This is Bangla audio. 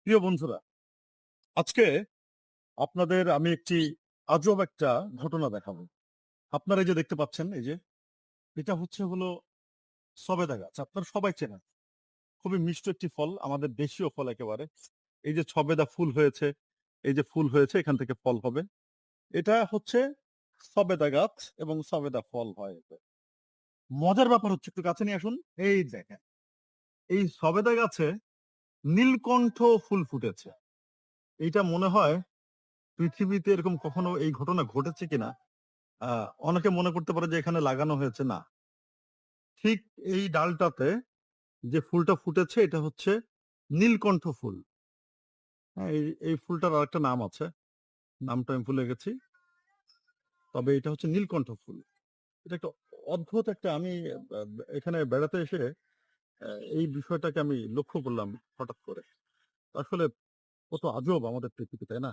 প্রিয় বন্ধুরা, আজকে আপনাদের আমি একটি আজব একটা ঘটনা দেখাবো। আপনারা এই যে দেখতে পাচ্ছেন, এই যে এটা হলো সবেদা গাছ। আপনারা সবাই চেনেন। খুবই মিষ্টি একটি ফল, আমাদের দেশীয় ফল একেবারে। এই যে সবেদা ফুল হয়েছে, এই যে ফুল হয়েছে এখান থেকে ফল হবে। এটা হচ্ছে সবেদা গাছ এবং সবেদা ফল হয় এতে। মজার ব্যাপার হচ্ছে, একটু কাছে নিয়ে আসুন। এই দেখেন, এই সবেদা গাছে নীলকণ্ঠ ফুল ফুটেছে। এইটা মনে হয় পৃথিবীতে এরকম কখনো এই ঘটনা ঘটেছে কিনা। অনেকে মনে করতে পারে যে এখানে লাগানো হয়েছে, না। ঠিক এই ডালটাতে যে ফুলটা ফুটেছে এটা হচ্ছে নীলকণ্ঠ ফুল। হ্যাঁ, এই ফুলটার আরেকটা নাম আছে। নামটা আমি ভুলে গেছি। তবে এটা হচ্ছে নীলকণ্ঠ ফুল। এটা একটা অদ্ভুত একটা, আমি আ এখানে বেড়াতে এসে আ এই বিষয়টাকে আমি লক্ষ্য করলাম হঠাৎ করে। আসলে কত আজব আমাদের পৃথিবী, তাই না?